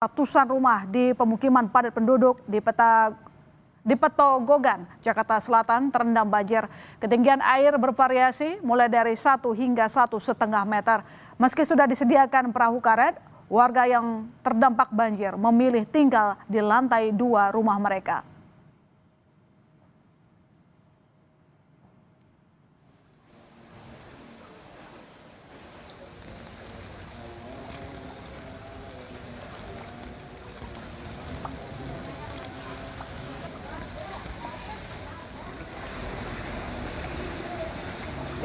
ratusan rumah di pemukiman padat penduduk di Petogogan, Jakarta Selatan terendam banjir. Ketinggian air bervariasi mulai dari 1 hingga 1,5 meter. Meski sudah disediakan perahu karet, warga yang terdampak banjir memilih tinggal di lantai 2 rumah mereka.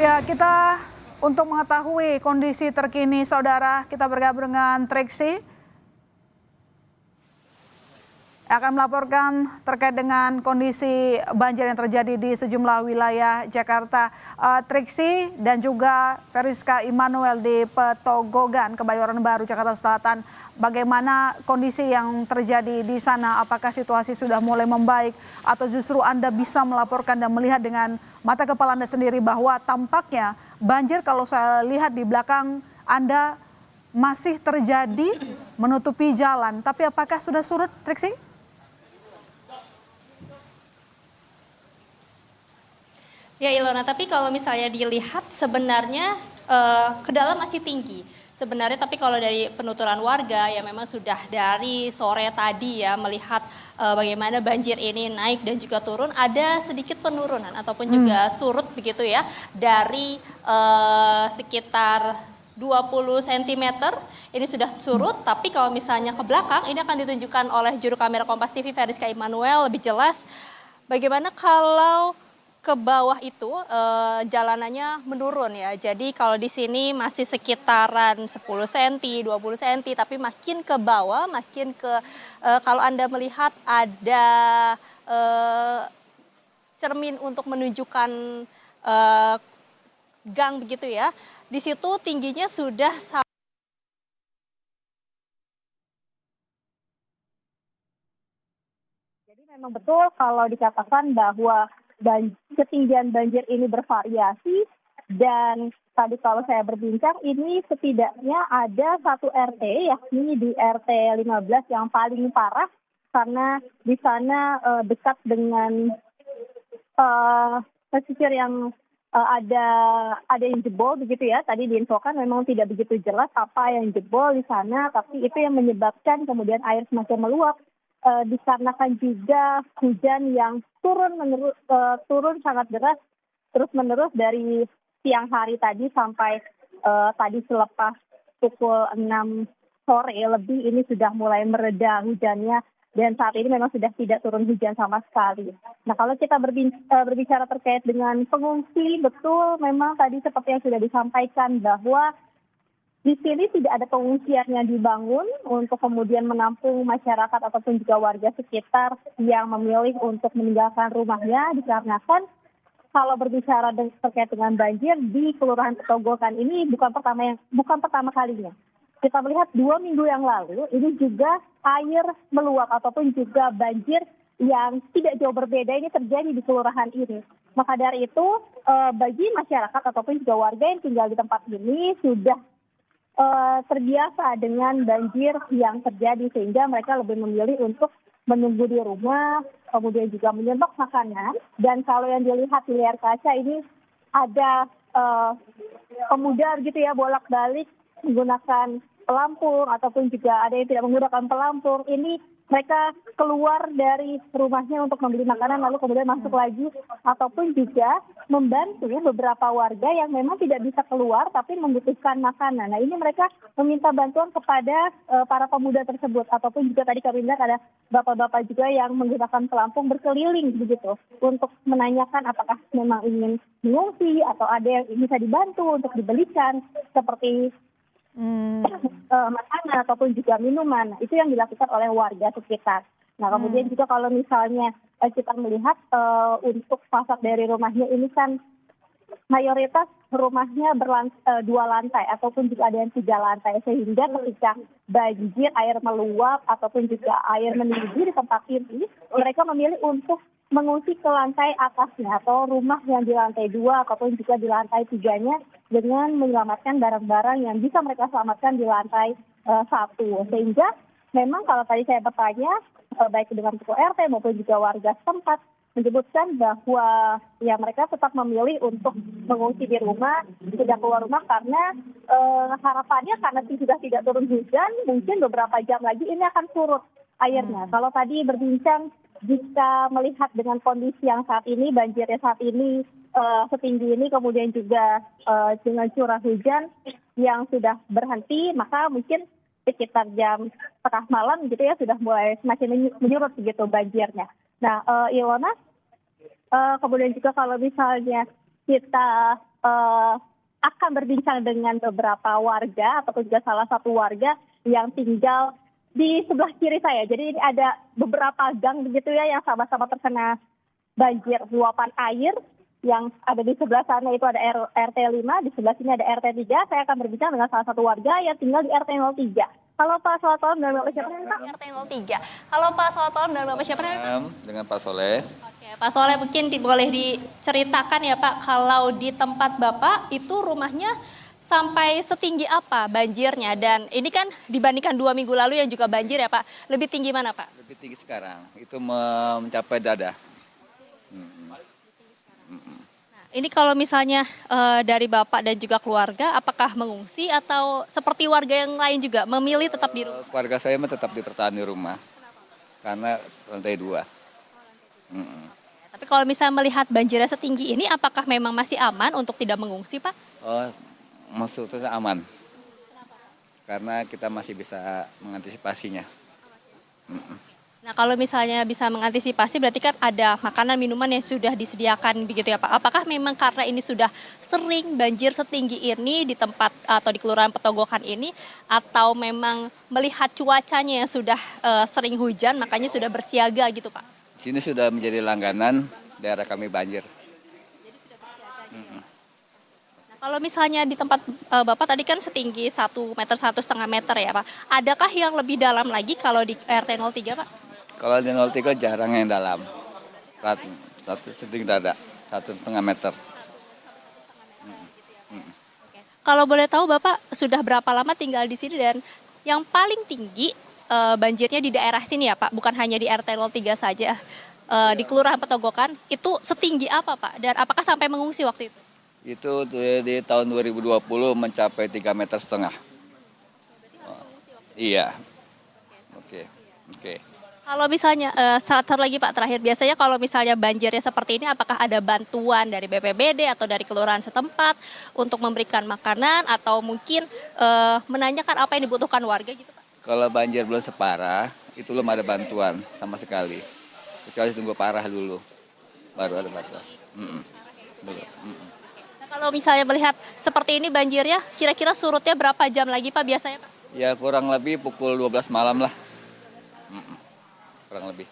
Ya, kita untuk mengetahui kondisi terkini saudara, kita bergabung dengan Triksi akan melaporkan terkait dengan kondisi banjir yang terjadi di sejumlah wilayah Jakarta. Triksi dan juga Veriska Immanuel di Petogogan, Kebayoran Baru, Jakarta Selatan. Bagaimana kondisi yang terjadi di sana? Apakah situasi sudah mulai membaik atau justru Anda bisa melaporkan dan melihat dengan mata kepala Anda sendiri bahwa tampaknya banjir kalau saya lihat di belakang Anda masih terjadi menutupi jalan. Tapi apakah sudah surut, Triksi? Ya Ilona, tapi kalau misalnya dilihat sebenarnya ke dalam masih tinggi. Sebenarnya tapi kalau dari penuturan warga ya memang sudah dari sore tadi ya melihat bagaimana banjir ini naik dan juga turun, ada sedikit penurunan ataupun juga surut begitu ya dari sekitar 20 cm ini sudah surut, tapi kalau misalnya ke belakang ini akan ditunjukkan oleh juru kamera Kompas TV Veriska Immanuel lebih jelas bagaimana kalau ke bawah itu jalanannya menurun ya. Jadi kalau di sini masih sekitaran 10 cm, 20 cm, tapi makin ke bawah, makin ke kalau Anda melihat ada cermin untuk menunjukkan gang begitu ya. Di situ tingginya sudah Jadi memang betul kalau dikatakan bahwa ketinggian banjir ini bervariasi dan tadi kalau saya berbincang ini setidaknya ada satu RT yakni di RT 15 yang paling parah karena di sana dekat dengan pesisir yang ada yang jebol begitu ya. Tadi diinfokan memang tidak begitu jelas apa yang jebol di sana, tapi itu yang menyebabkan kemudian air semakin meluap. Dikarenakan juga hujan yang turun sangat deras terus menerus dari siang hari tadi sampai tadi selepas pukul 6 sore lebih ini sudah mulai mereda hujannya dan saat ini memang sudah tidak turun hujan sama sekali. Nah kalau kita berbicara terkait dengan pengungsi, betul memang tadi seperti yang sudah disampaikan bahwa di sini tidak ada pengungsian yang dibangun untuk kemudian menampung masyarakat ataupun juga warga sekitar yang memilih untuk meninggalkan rumahnya dikarenakan kalau berbicara terkait dengan banjir di Kelurahan Petogogan ini bukan pertama kalinya. Kita melihat 2 minggu yang lalu ini juga air meluap ataupun juga banjir yang tidak jauh berbeda ini terjadi di kelurahan ini. Maka dari itu bagi masyarakat ataupun juga warga yang tinggal di tempat ini sudah terbiasa dengan banjir yang terjadi sehingga mereka lebih memilih untuk menunggu di rumah, kemudian juga menyetok makanan. Dan kalau yang dilihat di layar kaca ini ada pemuda gitu ya bolak-balik menggunakan pelampung ataupun juga ada yang tidak menggunakan pelampung. Ini mereka keluar dari rumahnya untuk membeli makanan lalu kemudian masuk lagi ataupun juga membantu beberapa warga yang memang tidak bisa keluar tapi membutuhkan makanan. Nah ini mereka meminta bantuan kepada para pemuda tersebut ataupun juga tadi kami lihat ada bapak-bapak juga yang menggunakan pelampung berkeliling begitu untuk menanyakan apakah memang ingin mengungsi atau ada yang bisa dibantu untuk dibelikan seperti makanan ataupun juga minuman. Itu yang dilakukan oleh warga sekitar. Nah kemudian juga kalau misalnya kita melihat untuk fasad dari rumahnya ini kan mayoritas rumahnya 2 lantai ataupun juga ada yang 3 lantai sehingga ketika banjir air meluap ataupun juga air meninggi di tempat ini mereka memilih untuk mengungsi ke lantai atasnya atau rumah yang di lantai 2 ataupun juga di lantai 3-nya dengan menyelamatkan barang-barang yang bisa mereka selamatkan di lantai 1. Sehingga memang kalau tadi saya bertanya, baik dengan ketua RT maupun juga warga setempat, menyebutkan bahwa ya mereka tetap memilih untuk mengungsi di rumah, tidak keluar rumah karena harapannya karena sudah tidak turun hujan, mungkin beberapa jam lagi ini akan surut airnya. Kalau tadi berbincang, jika melihat dengan kondisi yang saat ini, banjirnya saat ini setinggi ini, kemudian juga dengan curah hujan yang sudah berhenti, maka mungkin sekitar jam tengah malam gitu ya sudah mulai semakin menyurut begitu banjirnya. Nah, Ilona, kemudian juga kalau misalnya kita akan berbincang dengan beberapa warga ataupun juga salah satu warga yang tinggal di sebelah kiri saya. Jadi ini ada beberapa gang begitu ya yang sama-sama terkena banjir luapan air. Yang ada di sebelah sana itu ada RT 5, di sebelah sini ada RT 3. Saya akan berbincang dengan salah satu warga yang tinggal di RT 03. Halo Pak, selamat malam, dengan Bapak siapa namanya Pak? RT 03. Halo Pak, selamat malam, dengan Bapak siapa namanya Pak? Dengan Pak Soleh. Oke, Pak Soleh mungkin boleh diceritakan ya Pak, kalau di tempat Bapak itu rumahnya sampai setinggi apa banjirnya? Dan ini kan dibandingkan 2 minggu lalu yang juga banjir ya Pak, lebih tinggi mana Pak? Lebih tinggi sekarang, itu mencapai dada. Ini kalau misalnya dari Bapak dan juga keluarga, apakah mengungsi atau seperti warga yang lain juga memilih tetap di rumah? Keluarga saya mah tetap bertahan di rumah, karena lantai 2. Tapi kalau misalnya melihat banjirnya setinggi ini, apakah memang masih aman untuk tidak mengungsi Pak? Oh, maksudnya aman, karena kita masih bisa mengantisipasinya. Nah kalau misalnya bisa mengantisipasi berarti kan ada makanan minuman yang sudah disediakan begitu ya Pak. Apakah memang karena ini sudah sering banjir setinggi ini di tempat atau di Kelurahan Petogokan ini, atau memang melihat cuacanya yang sudah sering hujan makanya sudah bersiaga gitu Pak? Sini sudah menjadi langganan daerah kami banjir. Jadi sudah bersiaga gitu. Nah kalau misalnya di tempat Bapak tadi kan setinggi 1 meter, 1,5 meter ya Pak. Adakah yang lebih dalam lagi kalau di RT 03 Pak? Kalau di 03 jarang yang dalam, setinggi dada, 1,5 meter. Kalau boleh tahu Bapak sudah berapa lama tinggal di sini dan yang paling tinggi banjirnya di daerah sini ya Pak, bukan hanya di RT 03 saja, di Kelurahan Petogokan, itu setinggi apa Pak? Dan apakah sampai mengungsi waktu itu? Itu di tahun 2020 mencapai 3,5 meter. Iya. Oke. Kalau misalnya, satu lagi Pak terakhir, biasanya kalau misalnya banjirnya seperti ini, apakah ada bantuan dari BPBD atau dari kelurahan setempat untuk memberikan makanan atau mungkin menanyakan apa yang dibutuhkan warga gitu Pak? Kalau banjir belum separah, itu belum ada bantuan sama sekali. Kecuali tunggu parah dulu, baru ada bantuan. Nah, kalau misalnya melihat seperti ini banjirnya, kira-kira surutnya berapa jam lagi Pak biasanya Pak? Ya kurang lebih pukul 12 malam lah. Kurang lebih.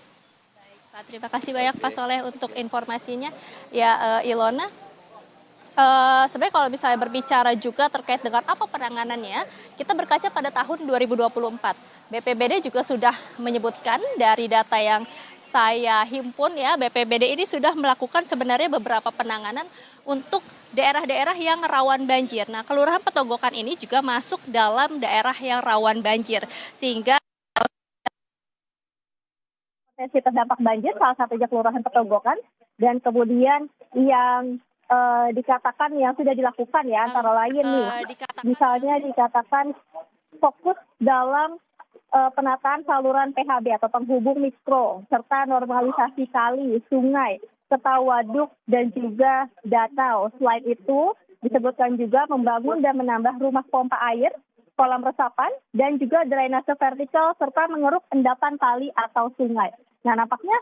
Baik Pak, terima kasih banyak Pak Soleh untuk informasinya. Ya Ilona, sebenarnya kalau misalnya berbicara juga terkait dengan apa penanganannya, kita berkaca pada tahun 2024. BPBD juga sudah menyebutkan dari data yang saya himpun ya, BPBD ini sudah melakukan sebenarnya beberapa penanganan untuk daerah-daerah yang rawan banjir. Nah, Kelurahan Petogokan ini juga masuk dalam daerah yang rawan banjir, sehingga potensi terdampak banjir, salah satunya Kelurahan Petogokan, dan kemudian yang dikatakan yang sudah dilakukan ya, antara lain nih, misalnya dikatakan fokus dalam penataan saluran PHB atau penghubung mikro, serta normalisasi kali, sungai, serta waduk, dan juga danau. Selain itu, disebutkan juga membangun dan menambah rumah pompa air, kolam resapan, dan juga drainase vertikal, serta mengeruk endapan kali atau sungai. Nah, nampaknya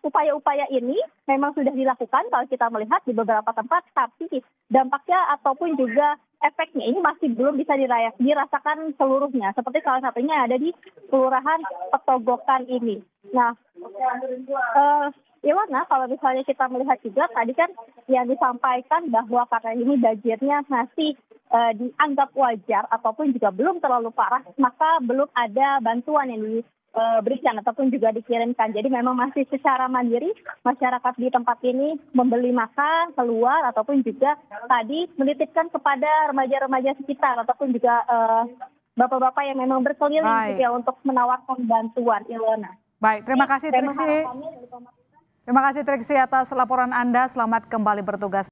upaya-upaya ini memang sudah dilakukan kalau kita melihat di beberapa tempat, tapi dampaknya ataupun juga efeknya ini masih belum bisa dirasakan seluruhnya. Seperti salah satunya ada di Kelurahan Petogokan ini. Nah, Ilona, kalau misalnya kita melihat juga tadi kan yang disampaikan bahwa karena ini banjirnya masih dianggap wajar ataupun juga belum terlalu parah, maka belum ada bantuan yang diberikan ataupun juga dikirimkan. Jadi memang masih secara mandiri masyarakat di tempat ini membeli makan keluar ataupun juga tadi menitipkan kepada remaja-remaja sekitar ataupun juga bapak-bapak yang memang berkeliling Baik. gitu ya untuk menawarkan bantuan, Ilona. Baik, terima kasih Triksi. Harapannya dari pemerintah. Terima kasih Triksi atas laporan Anda. Selamat kembali bertugas.